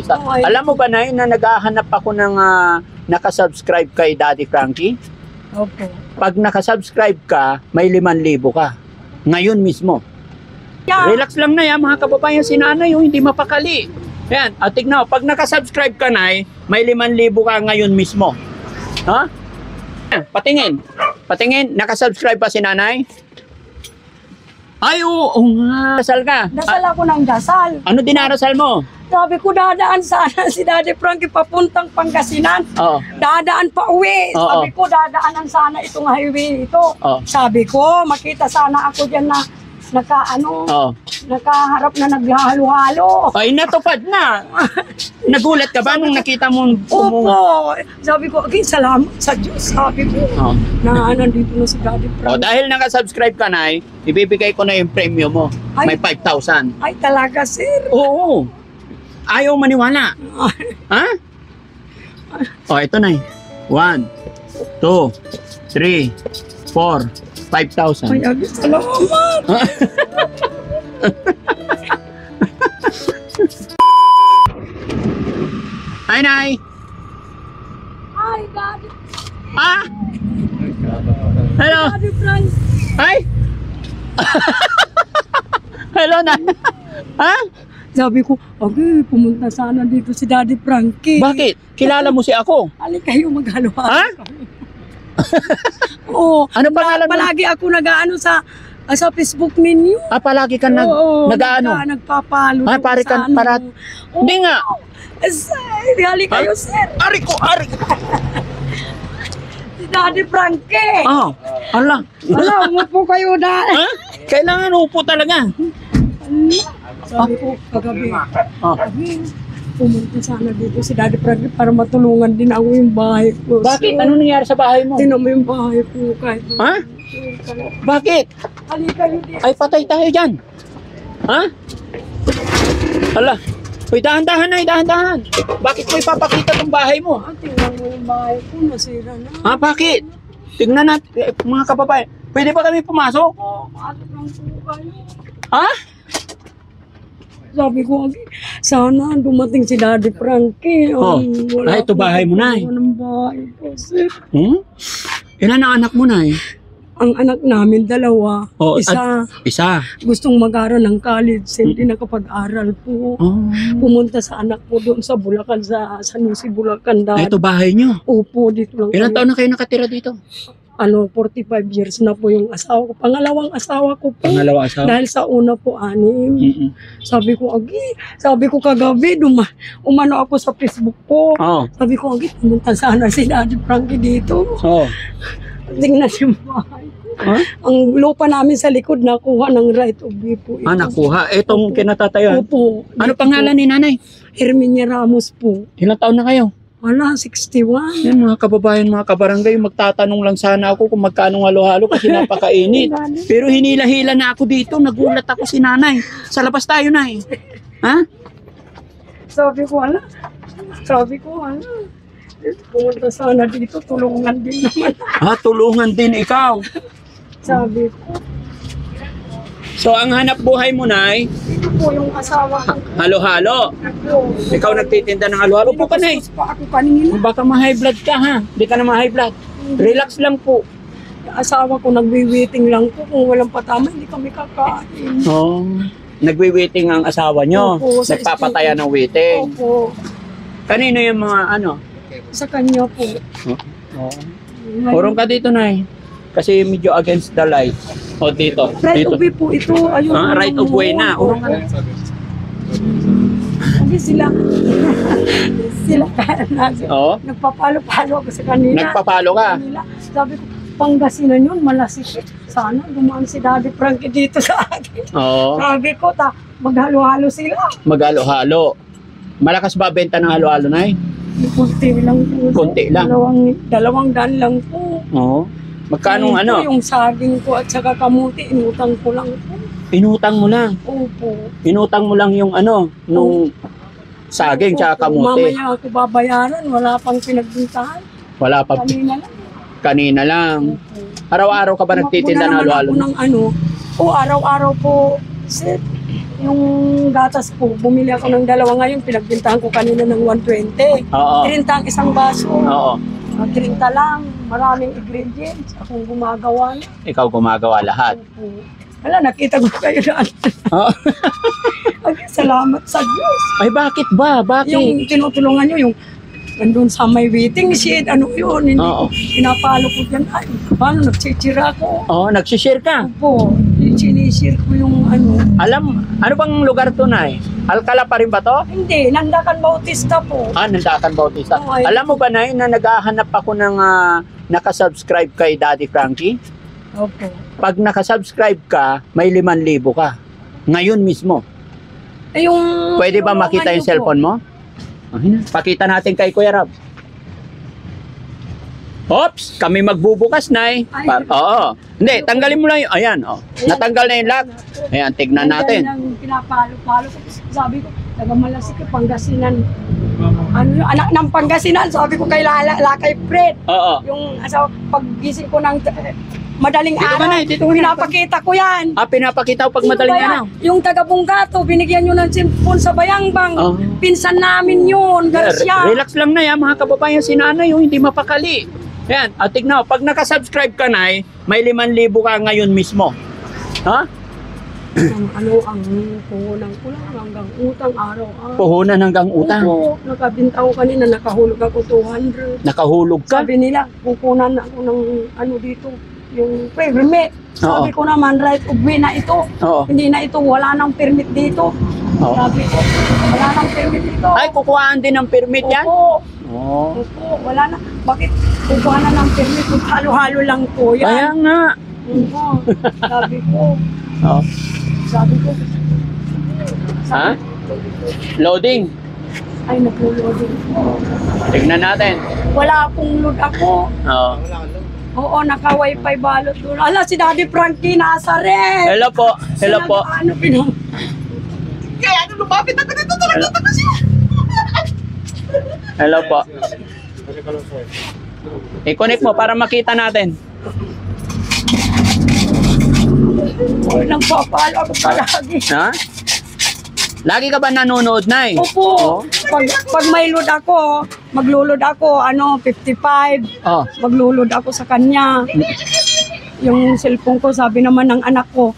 artista. Okay. Alam mo ba, Nay, na naghahanap ako ng nakasubscribe kay Daddy Frankie? Opo. Pag nakasubscribe ka, may 5,000 ka. Ngayon mismo. Yeah. Relax lang na yan, mga kababayan, si nanay, hindi mapakali. Yan, tignan mo, pag nakasubscribe ka, Nay, may 5,000 ka ngayon mismo. Ha? Patingin. Patingin, nakasubscribe pa si nanay? Ay, oo nga. Dasal ka. Dasal ako ng dasal. Ano dinarasal mo? Sabi ko, dadaan sana si Daddy Frankie papuntang Pangasinan. Oo. Dadaan pa uwi. Oo. Sabi ko, dadaanan sana itong highway ito. Oo. Sabi ko, makita sana ako dyan na nakaharap na naghahalo-halo. Ay, natupad na. Nagulat ka ba nung nakita mo Opo. Sabi ko, okay, salamat sa Diyos. Sabi ko, Oh. na nandito na si Daddy Oh, Frankie. dahil nakasubscribe ka, Nay, ibibigay ko na yung premium mo. Ay. May 5,000. Ay, talaga, sir. Oo. Ayaw maniwala. Ha? Oh, ito na. 1, 2, 3, 4, 5,000. Ay, abi, salamat. Hi, Nay. Ay, Daddy. Ah? Hello. Daddy Frankie. Hi. Hello, Nay. Ha? Sabi ko, okay, pumunta sana dito si Daddy Frankie. Bakit? Kilala mo si ako? Halika kayo maghalo-halo. Ha? Oo. Ano pangalan mo? Palagi ako nag-ano sa Facebook ninyo. Palagi ka nag-ano? Nagpapalo. Ah, pare ka, parat. Hindi nga. Halika kayo, sir. Ari ko. Si Daddy Frankie. Ah, ala. Ala, umupo kayo na. Ha? Kailangan upo talaga. Sabi ko, kagabi, Ah. pumunta sana dito si Daddy Frankie para matulungan din ako yung bahay ko. Bakit? Ano nangyari sa bahay mo? Tinan mo yung bahay ko kahit. Ha? Bakit? Halika kayo dito. Ay, patay tayo dyan. Ha? Hala. Uy, dahan-dahan na, dahan-dahan. Bakit mo ipapakita tong bahay mo? Tingnan mo yung bahay ko, nasira na. Ha, bakit? Tignan natin, mga kababayan. Pwede ba kami pumasok? Oo, atik lang po kayo. Ha? Sabi ko, sana dumating si Daddy Frankie. Oh. Wala Ito bahay mo, Nay. Ng bahay ko, sir. Ilan ang anak mo, Nay? Ang anak namin, 2. Oh, Isa, Isa. gustong mag-aral ng college, hindi nakapag-aral po. Oh. Pumunta sa anak ko doon sa Bulacan, sa San Jose, Bulacan. Ito bahay nyo. Opo, dito lang. Ilan kami. taon na kayo nakatira dito? 45 years na po yung asawa ko. Pangalawang asawa ko po. Pangalawa asawa? Dahil sa una po, 6. Mm-mm. Sabi ko kagabi, umano ako sa Facebook po. Oo. Sabi ko, pumunta sana si Daddy Frankie dito. Oo. Tingnan yung bahay. Ha? Ang lupa namin sa likod, nakuha ng right of way po. Ito. Nakuha. Itong kinatatayuan. Opo. Ano Dito pangalan po. ni nanay? Herminia Ramos po. Ilang taon na kayo? Wala, 61. Yan mga kababayan, mga kabarangay, magtatanong lang sana ako kung magkano halo-halo kasi napakainit. Pero hinila-hila na ako dito, nagulat ako si nanay. Sa labas tayo na eh. Ha? Sabi ko, wala. Pumunta sana dito, tulungan din naman. Tulungan din ikaw. Sabi ko, So ang hanap buhay mo, Nay, ito po yung asawa ko. halo-halo. Ikaw nagtitinda ng halo-halo po ka, Nay. Pa ako kanina. Baka ma-high blood ka ha. Hindi ka na ma-high blood. Relax lang po. Asawa ko nagwi-waiting lang po. Kung walang patama, hindi kami kakain. Oh. Nagwi-waiting ang asawa nyo. Opo, sa Nagpapataya ng waiting. Opo, Kanino yung mga ano? sa kanya po. Oh. Urong ka dito, Nay. Kasi medyo against the light. O dito. Right Dito. of way po ito. Ayun, Right of way na. Urong ka na. Kasi sila Oo. nagpapalo-palo ako sa kanila. Nagpapalo ka? Sabi ko, Pangasinan yun, malasik. Sana dumaan si Daddy Frankie dito sa akin. Oo. Sabi ko, maghalo-halo sila. Maghalo-halo. Malakas ba benta ng halo-halo, Nay? Kunti lang po. Kunti lang. Dalawang daan lang po. Oo. Magkano Yun ano? po, yung saging ko at saka kamuti, inutang ko lang po. Inutang mo lang. Opo. Inutang mo lang yung ano, nung saging tsaka kamote. Mamaya ako babayaran, wala pang pinagbintahan. Wala pa. Kanina lang. Kanina lang. Opo. Araw-araw ka ba nagtitinda ng halo-halo? Ng ano, araw-araw po, sir. yung gatas po, bumili ako ng dalawa ngayon, pinagbintahan ko kanina ng 120. Oo. 30 ang isang baso. Oo. 30 lang, maraming ingredients. Akong gumagawa na. Ikaw gumagawa lahat. Opo. Wala, nakita ko kayo na. Oo. Salamat sa Diyos. Ay, bakit ba? Bakit? Yung tinutulungan nyo, yung nandun sa may waiting shed, ano yun, hindi Oo. ko, pinapalo ko dyan. Ay, paano, nagtsitsira ko. Oo, nagsishare ka. Opo, sinishare ko yung ano. Ano bang lugar to, Nay? Alcala pa rin ba to? Hindi, Nandakan Bautista po. Nandakan Bautista. Oo, ay. Alam mo ba, Nay, na naghahanap ako ng nakasubscribe kay Daddy Frankie? Opo. Pag nakasubscribe ka, may 5,000 ka. Ngayon mismo. Eh, yung... Pwede ba makita yung ano po? cellphone mo? Pakita natin kay Kuya Rab. Oops, kami magbubukas, Nay. Oo. Hindi, tanggalin mo lang yung... Ayan, oh. Natanggal na yung lock. Ayan, tignan natin. Nandyan yung pinapalo-palo ko. Sabi ko, taga-Malasik, Pangasinan. Ano yun, anak ng Pangasinan. Sabi ko kay Lakay Fred. Oo. Yung paggising ko ng madaling Dito ka, araw, Nay, dito ka na. pinapakita ko yan. Pinapakita ko pag madaling araw. Yung taga-Bunggato, binigyan nyo ng cellphone sa Bayangbang. Oh. Pinsan namin yun, Garcia. Relax lang na yan, mga kababayan. Si Nanay, yung hindi mapakali. Ayan, tignan mo, pag nakasubscribe ka, Nay, may 5,000 ka ngayon mismo. Ha? Ano ang puhunan ko lang hanggang utang araw-araw. Puhunan hanggang utang. Oo, nakabinta ko kanina, nakahulog ako 200. Nakahulog ka. Sabi nila, kukunan ako ng ano dito, yung permit. Sabi ko naman, right of way na ito. Oo. Hindi na ito, wala nang permit dito. Oo. Sabi ko, wala nang permit dito. Ay, kukuhaan din ng permit yan? Opo, Oo. opo, wala na. Bakit kukuha na ng permit? Halo-halo lang po yan. Kaya nga. Oo, sabi ko, Oo. sabi ko. Ha? Loading. Ay, nag-loading po. Tignan natin. Wala akong load ako. Oo. Oo, naka-wifi balot doon. Ala, si Daddy Frankie nasa rin. Hello po. Hello po. Ano pinang... Kaya ano, lumapit ako dito talaga kasi. Hello po. I-connect mo para makita natin. Nagpapalo ako palagi. Ha? Lagi ka ba nanonood, Nay? Opo. Pag may load ako, maglulod ako, 55. Oh. Maglulod ako sa kanya. Yung cellphone ko, sabi naman ng anak ko,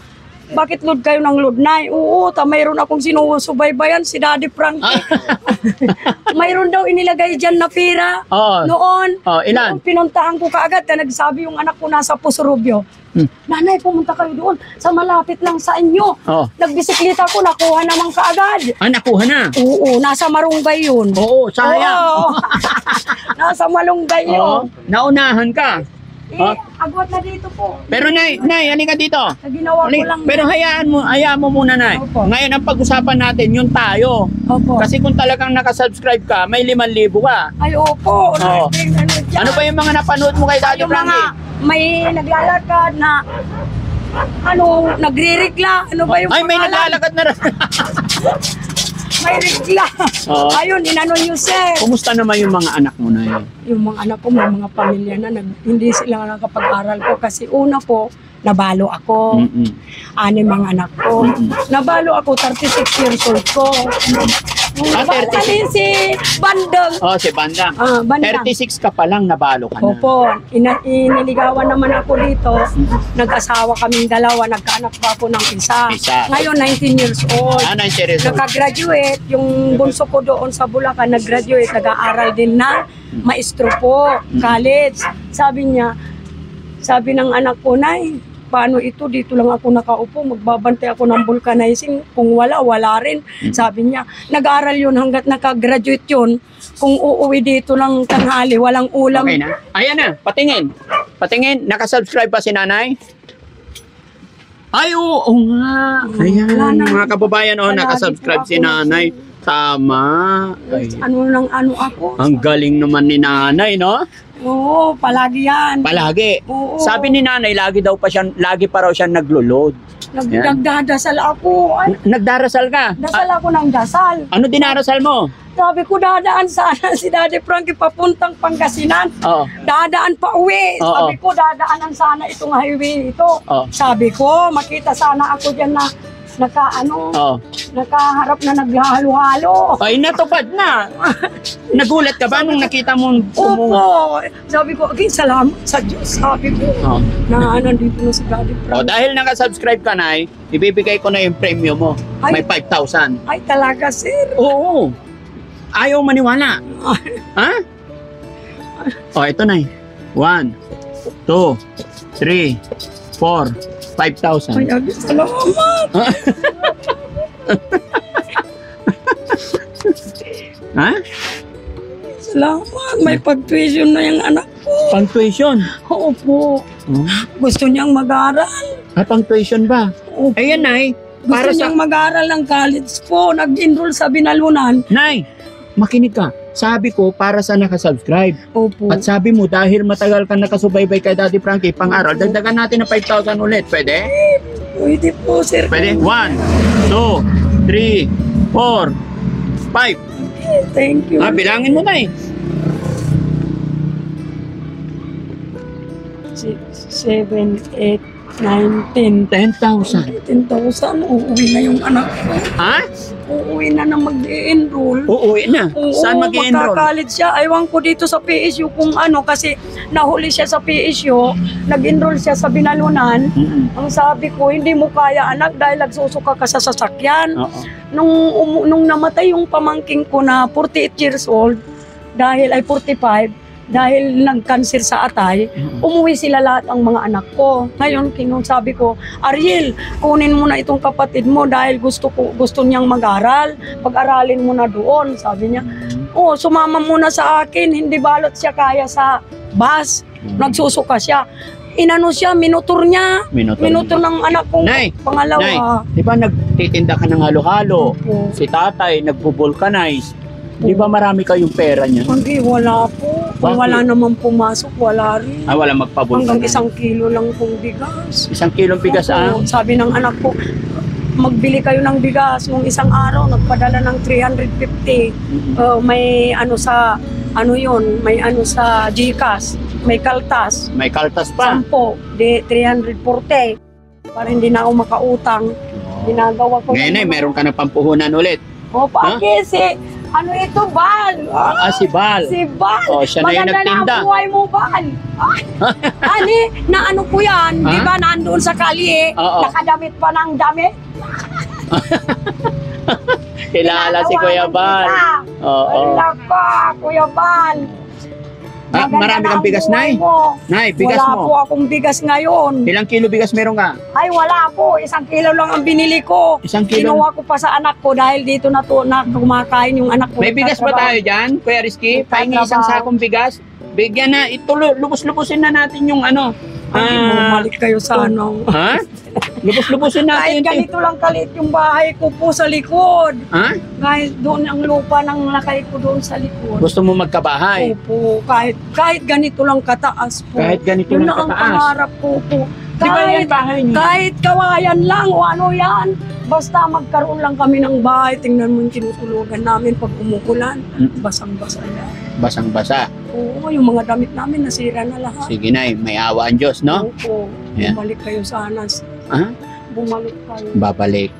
bakit load kayo ng load, Nay? Oo, mayroon akong sinusubaybayan, si Daddy Frankie. Mayroon daw inilagay dyan na pera. Oo. Noon. Ilan? Noon, pinuntahan ko kaagad, nagsabi yung anak ko nasa Pusurubyo. Nanay, pumunta kayo doon sa malapit lang sa inyo. Oh. Nagbisikleta ko, nakuha naman kaagad. Nakuha na. Oo, nasa Marunggay yun. Oo, sayang. Oo. Nasa Malunggay Oo. yun. Naunahan ka. Agwat na dito po. Pero Nay, halika dito. Sa ginawa ko lang. Pero hayaan mo muna, Nay. Opo. Ngayon ang pag-usapan natin, yung tayo. Opo. Kasi kung talagang nakasubscribe ka, may 5,000 ka. Ay, opo. Oo. Ano ba yung mga napanood mo kay Daddy Yung mga Frankie? may naglalakad na nagre-regla. Ano ba yung Ay, may pangalan? naglalakad na rin. May regla. Oo. Ayun, inano nyo, sir. Kumusta naman yung mga anak mo, Nay? Yung mga anak ko, may mga pamilya na hindi sila nakapag-aral ko kasi una po, nabalo ako. Mm-mm. 6 mga anak ko. Nabalo ako, 36 years old ko. Nabalo 36. din si Bandang. Oh, si Bandang. Bandang. 36 ka pa lang, nabalo ka na. Opo, iniligawan naman ako dito. Nag-asawa kaming dalawa, nagkaanak pa ako ng isa. Ngayon, 19 years old. 9 years old. Nakagraduate, yung bunso ko doon sa Bulacan, nag-graduate, nag-aaral din ng maestro po, college. Sabi ng anak ko, Nay, paano ito? Dito lang ako nakaupo, magbabantay ako ng vulcanizing. Kung wala rin. Sabi niya, nag-aaral yun hanggat nakagraduate yun. Kung uuwi dito lang tanghali, walang ulam. Okay na? Ayan na, patingin. Patingin, nakasubscribe pa si Nanay? Ay, oo nga. Ayan, mga kababayan, nakasubscribe si Nanay. Tama. Ay, Ano ako? ang galing naman ni Nanay, no? Oo, palagi yan. Palagi. Oo. Sabi ni Nanay, lagi pa raw siya naglo-load. Nagdadasal ako. Ay, Nagdarasal ka? dasal ako ng dasal. Ano dinarasal mo? Sabi ko, dadaan sana si Daddy Frankie papuntang Pangasinan. Oo. Dadaan pa uwi. Oo. Sabi ko, dadaanan sana itong highway ito. Oo. Sabi ko, makita sana ako dyan na Oh. nakaharap na naghalo-halo. Ay, natupad na. Nagulat ka ba nung nakita mong Opo. Sabi ko, again, salamat sa Diyos. Sabi ko, Oh. na nandito na si Daddy Oh, Frank. dahil nakasubscribe ka na, ibibigay ko na yung premium mo. Ay. May 5,000. Ay, talaga, sir. Oo. Ayaw maniwala. Ha? Oh, ito na 1, 2, 3, 4, 5,000. Ay, again, salamat. Ha? Salamat. May pag-tuition na yung anak ko. Pang tuition. Opo. Oh. Gusto niyang mag-aral. Pang tuition ba? Opo. Ayan, Nay. Gusto Para sa... niyang mag-aral ng college po. Nag-enroll sa Binalunan. Nay, makinig ka. Sabi ko, para sa nakasubscribe. Opo. At sabi mo, dahil matagal ka nakasubaybay kay Daddy Frankie, pang-aral, dagdagan natin ng 5,000 ulit. Pwede? Pwede po, sir. Pwede? 1, 2, 3, 4, 5. Thank you. Bilangin mo na 7, 8, 9, 10. 10,000. 10,000. Uuwi na yung anak ko. Ha? Uuwi na na mag-enroll. Uuwi na. Oo, Saan mag-i-enroll? magkakalit siya. Aywan ko dito sa PSU kung ano kasi nahuli siya sa PSU, nag-enroll siya sa Binalunan. Ang sabi ko, hindi mo kaya anak dahil nagsusuka ka sa sasakyan. Oo. Nung namatay yung pamangking ko na 48 years old, dahil ay 45, dahil nag-cancer sa atay, umuwi sila lahat ang mga anak ko. Ngayon, sabi ko, Ariel, kunin mo na itong kapatid mo dahil gusto niyang mag-aral. Pag-aralin mo na doon, sabi niya. Oh, sumama muna sa akin, hindi balot siya kaya sa bus. Nagsusuka siya. Inano siya, minutor niya. Minutor ng anak kong Nay, pangalawa. Nay, di ba nagtitinda ka ng halo-halo? Opo. Si tatay, nagbo-vulcanize. Di ba marami kayong pera niya? Hindi, wala po. Kung Bakit? wala naman pumasok, wala rin. Wala magpabulkan. Hanggang 1 kilo lang pong bigas. 1 kilong bigas Opo, sabi ng anak ko, magbili kayo ng bigas. Nung isang araw, nagpadala ng 350. May ano sa, may ano sa GCash. May kaltas. May kaltas pa. 10, di 340. Para hindi na ako makautang. Ginagawa ko. Ngayon ay, meron ka ng pampuhunan ulit. O, pagi ano ito, Bal? Si Bal. Si Bal. Oh, siya na yung Maganda nagtinda. na ang buhay mo, Bal. Ani, na ano ko yan, Ha? di ba, nandoon sa kalye, Oo. nakadamit pa ng damit. Kilala si Kuya Bal. Oo. Wala ka, Kuya Bal. Maganda Marami na kang ang bigas, buhay Nay? mo. Nay, bigas Wala po mo. akong bigas ngayon. Ilang kilo bigas meron ka? Ay, wala po. 1 kilo lang ang binili ko. 1 kilo? Kinuha ko pa sa anak ko dahil dito na kumakain yung anak ko. May bigas ba Nagtatrabaho. tayo dyan, Kuya Rizky? Nagtatrabaho. Pahingi isang sakong bigas. Bigyan na, lubos-lubusin na natin yung ano. Ay, bumalik kayo sa ano. Ha? Lubos-lubusin Kahit natin. ganito lang kalit yung bahay ko po sa likod. Ha? Kahit doon ang lupa ng lakay ko doon sa likod. Gusto mo magkabahay? Opo, kahit ganito lang kataas po. Kahit ganito Yun lang na ang kataas? pangarap ko po. Di ba yan bahay niyo? Kahit kawayan lang o ano yan. Basta magkaroon lang kami ng bahay. Tingnan mo yung tinutulugan namin pag umuulan. Basang-basa yan. Basang-basa. Oo, yung mga damit namin nasira na lahat. Sige na, may awa ang Diyos, no? Opo, Yeah. bumalik kayo sana. Ha? Bumalik kayo. Babalik.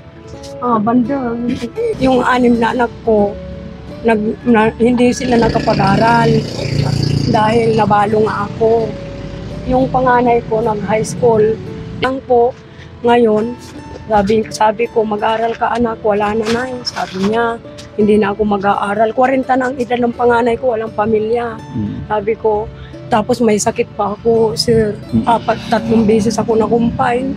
Bandang. Yung 6 na anak ko, hindi sila nakapag-aral dahil nabalo nga ako. Yung panganay ko nag-high school. Lang po, ngayon, sabi ko, mag-aral ka anak, wala na na. Sabi niya, hindi na ako mag-aaral. 40 na ang edad ng panganay ko, walang pamilya. Sabi ko, tapos may sakit pa ako, sir. 3 beses ako na-confine.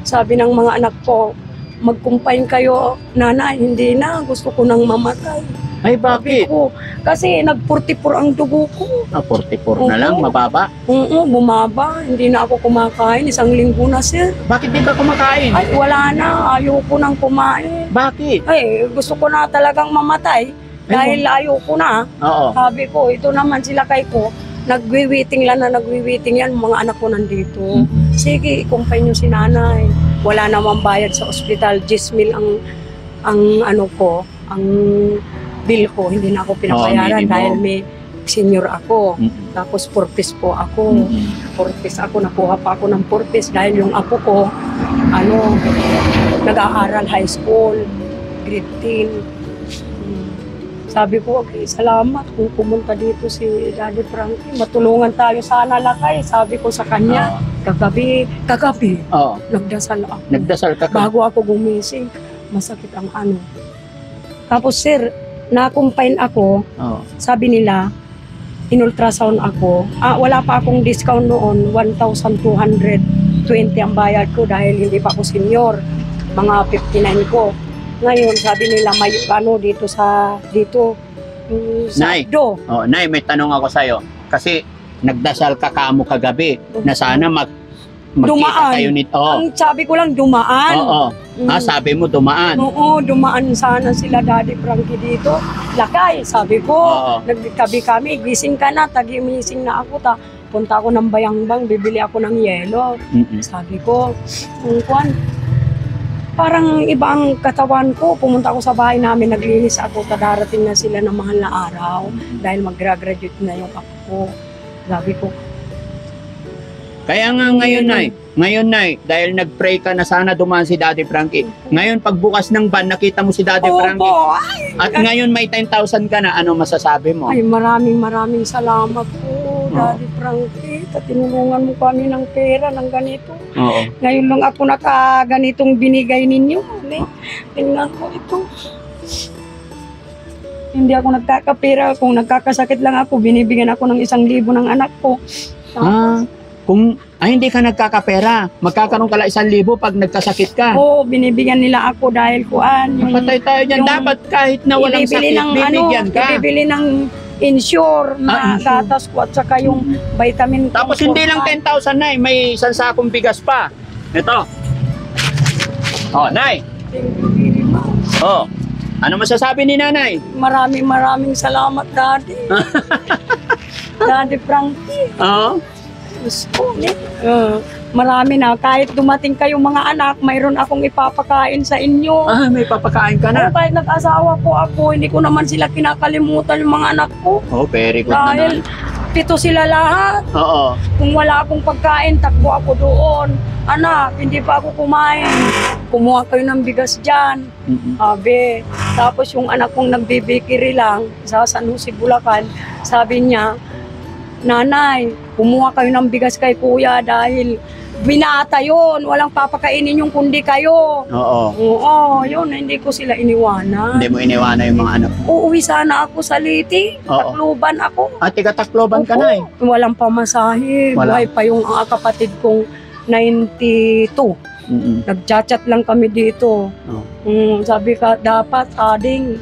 Sabi ng mga anak ko, mag-confine kayo, nanay, hindi na, gusto ko nang mamatay. Ay, Sabi bakit? ko, kasi nag-44 ang dugo ko. 44 na lang, Oo. mababa. Oo, bumaba. Hindi na ako kumakain. 1 linggo na, sir. Bakit di ka kumakain? Ay, wala na. Ayoko nang kumain. Bakit? Ay, gusto ko na talagang mamatay. Dahil ayoko na. Oo. Sabi ko, ito naman sila kay ko. Nagwi-waiting lang na nagwi-waiting yan. Mga anak ko nandito. Sige, ikumpay nyo si nanay. Wala namang bayad sa ospital. 10,000 ang ano ko, ang bill ko. Hindi na ako pinabayaran minimum. dahil may nag-senior ako. Mm-mm. Tapos purpose po ako. Mm-mm. Purpose ako, nakuha pa ako ng purpose dahil yung apo ko, nag-aaral high school, grade 10. Sabi ko, okay, salamat kung pumunta dito si Daddy Frankie. Matulungan tayo sana lakay. Sabi ko sa kanya, kagabi, Oo. nagdasal ako. Nagdasal ka. Bago ako gumising, masakit ang ano. Tapos sir, na-combine ako, Oo. sabi nila, in-ultrasound ako. Wala pa akong discount noon, 1,220 ang bayad ko dahil hindi pa ako senior. Mga 59 ko. Ngayon, sabi nila, may dito sa Nay. Do. Oh, Nay, may tanong ako sa'yo. Kasi nagdasal ka kamo kagabi na sana magkita Dumaan. kayo nito. Ang sabi ko lang, dumaan. Oo. Sabi mo dumaan. Oo, dumaan sana sila Daddy Frankie dito. Lakay, sabi ko. Oo. Nagtabi kami, gising ka na, tagimising na ako. Punta ako ng Bayangbang, bibili ako ng yelo. Mm-mm. Sabi ko, kwan, parang iba ang katawan ko. Pumunta ako sa bahay namin, naglinis ako. Darating na sila ng mahal na araw dahil mag-graduate na yung apo ko. Sabi ko, Kaya nga ngayon, Nay, dahil nag-pray ka na sana dumaan si Daddy Frankie. Ngayon, pagbukas ng van, nakita mo si Daddy Frankie. opo, At ngayon may 10,000 ka na, ano masasabi mo? ay maraming salamat po, Daddy Frankie. Tinulungan mo kami ng pera ng ganito. Oo. Ngayon lang ako nakaganitong binigay ninyo. Tingnan ko ito. Hindi ako nagkakapera. Kung nagkakasakit lang ako, binibigyan ako ng 1,000 ng anak ko. Hindi ka nagkakapera, magkakaroon ka lang 1,000 pag nagkasakit ka. Oo, binibigyan nila ako dahil Patay tayo dyan. yung Dapat kahit na walang sakit, bibigyan ka. ibibili ng insure na insure. gatas ko at saka yung vitamin ko. Tapos hindi lang 10,000, Nay. May isang sakong bigas pa. Ito. Oh, Nay. Oh. Ano masasabi ni Nanay? Maraming salamat, Daddy. Daddy Frankie. Oo. Gusto marami na. Kahit dumating kayong mga anak, mayroon akong ipapakain sa inyo. May papakain ka na. Kahit nag-asawa po ako, hindi ko naman sila kinakalimutan yung mga anak ko. Oh, very good Dahil naman. 7 sila lahat. Oo. Kung wala akong pagkain, takbo ako doon. Anak, hindi pa ako kumain. Kumuha kayo ng bigas dyan. Mm-mm. Sabi. Tapos yung anak kong nagbibikiri lang sa San Jose, Bulacan, sabi niya, Nanay, kumuha kayo ng bigas kay kuya dahil binata yun. Walang papakainin yung kundi kayo. Oo. Oo, yun. Hindi ko sila iniwanan. Hindi mo iniwanan yung mga anak mo. Uuwi sana ako sa Liti. Oo. Takluban ako. At tiga-Tacloban ka Opo. na eh. Walang pamasahe. Wala. Buhay pa yung kapatid kong 92. Mm-mm. Nagchat-chat lang kami dito. Sabi ka, dapat ading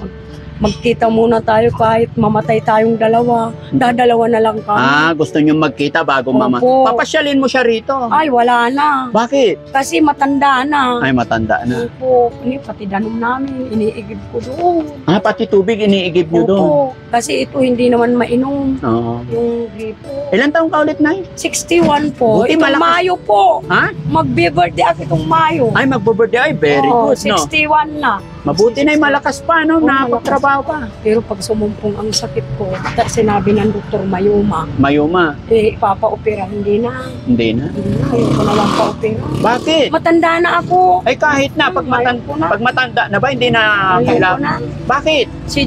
magkita muna tayo kahit mamatay tayong dalawa. Dadalawa na lang kami. Gusto nyo magkita bago mama. Opo. Papasyalin mo siya rito. Ay, wala na. Bakit? Kasi matanda na. Ay, matanda na. Opo, pati danom namin, iniigib ko doon. Pati tubig iniigib nyo doon. Opo, kasi ito hindi naman mainom. Oo. Yung gripo. Ilan taong ka ulit, Nay? 61 po. Buti Itong malakas. Mayo po. Ha? Mag-birthday ako itong Mayo. Ay, magbo-birthday. Ay, very Oo, good, no? 61 na. Mabuti na malakas pa, no? Oo, Napagtrabaho pa. Pero pag sumumpong ang sakit ko, sinabi ng Dr. Mayuma, Mayuma. ipapa-opera, hindi na. Hindi na. Hindi na, ayoko na lang pa-opera. Bakit? Matanda na ako. Ay, kahit na. Pag, Ayoko na. pag matanda na ba, hindi na Ayoko kailangan. na. Bakit? Si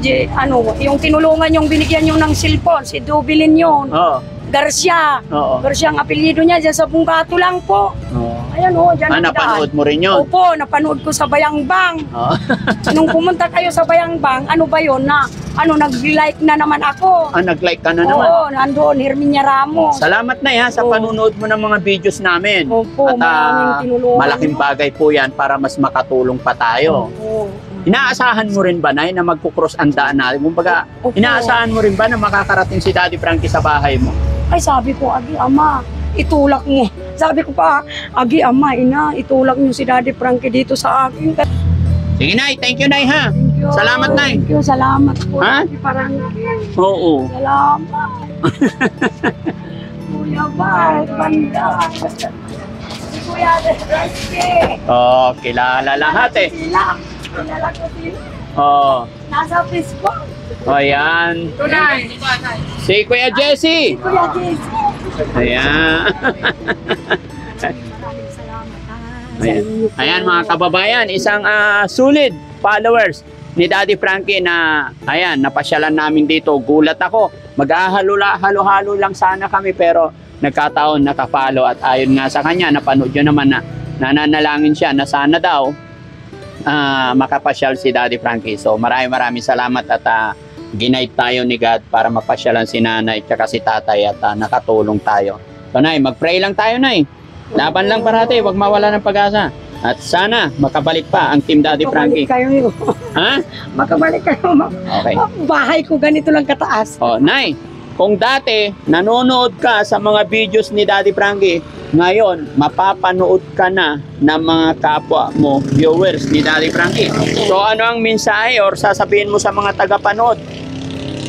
yung tinulungan yung binigyan yung ng cellphone, si Dubilin yun. Oo. Garcia. Oo. Garcia ang apelyido niya, dyan sa Bungkato lang po. Oo. Ayan o, dyan ang daan. Napanood mo rin yun? Opo, napanood ko sa Bayangbang. Oo. Nung pumunta kayo sa Bayangbang, ano ba yun na, nag-like na naman ako. Nag-like ka na naman. Oo, nandoon, Herminia Ramos. Salamat na sa Oo. panunood mo ng mga videos namin. Opo, At maraming tinulungan. malaking bagay po yan para mas makatulong pa tayo. Opo. Inaasahan mo rin ba, Nay, na magkukross ang daan natin? Kumbaga, Opo. inaasahan mo rin ba na makakarating si Daddy Frankie sa bahay mo? Ay, sabi ko, Agi, Ama, itulak mo. Sabi ko pa, Agi, Ama, Ina, itulak niyo si Daddy Frankie dito sa akin. Sige, Nay. Thank you, Nay, ha? Thank you. Salamat, Nay. Thank you, salamat po. Ha? Daddy Frankie. Oo. Salamat. Kuya Bal, banda. Kuya Frankie. Kilala lahat eh. Sila. Kilala ko sila. Oo. Nasa Facebook. O, ayan. Si Kuya Jesse. Kuya Jess. Ayan. Maraming salamat ha, sa Ayan. inyo po. Ayan mga kababayan, isang solid followers ni Daddy Frankie na ayan, napasyalan namin dito. Gulat ako. Halo-halo lang sana kami pero nagkataon nakapalo at ayon nga sa kanya, napanood yun naman na nananalangin siya na sana daw makapasyal si Daddy Frankie. So maraming salamat at ginight tayo ni God para mapasyalan si nanay at si tatay at nakatulong tayo. So nay, mag-pray lang tayo nay. Laban lang parati, wag mawala ng pag-asa. At sana makabalik pa ang Team Daddy Frankie. Makabalik kayo. Ha? Makabalik kayo. Okay. Bahay ko ganito lang kataas. Oh, nay, kung dati nanonood ka sa mga videos ni Daddy Frankie, ngayon mapapanood ka na ng mga kapwa mo, viewers ni Daddy Frankie. So ano ang mensahe or sasabihin mo sa mga tagapanood?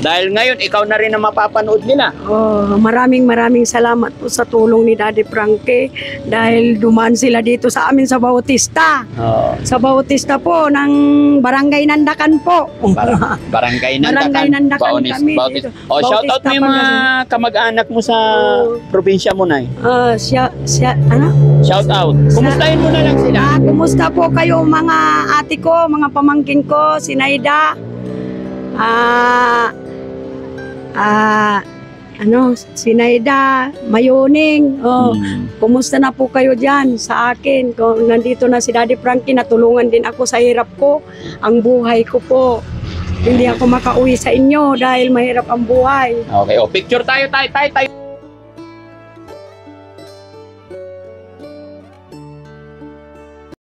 Dahil ngayon ikaw na rin ang mapapanood nila. Oh, maraming salamat po sa tulong ni Daddy Frankie dahil dumaan sila dito sa amin sa Bautista. Oh, Sa Bautista po ng Barangay Nandakan po. barangay Nandakan. Barangay Nandakan Bautis, kami Bautis. dito. Oh, shout out mo yung mga kamag-anak mo sa probinsya mo na. Siya, ano? Shout out. Kumustahin mo na lang sila. Kumusta po kayo mga ate ko, mga pamangkin ko, si Naida? Si Naida, Mayuning. Kumusta na po kayo dyan sa akin? Kung nandito na si Daddy Frankie, natulungan din ako sa hirap ko, ang buhay ko po. Hindi ako makauwi sa inyo dahil mahirap ang buhay. Okay, oh, picture tayo.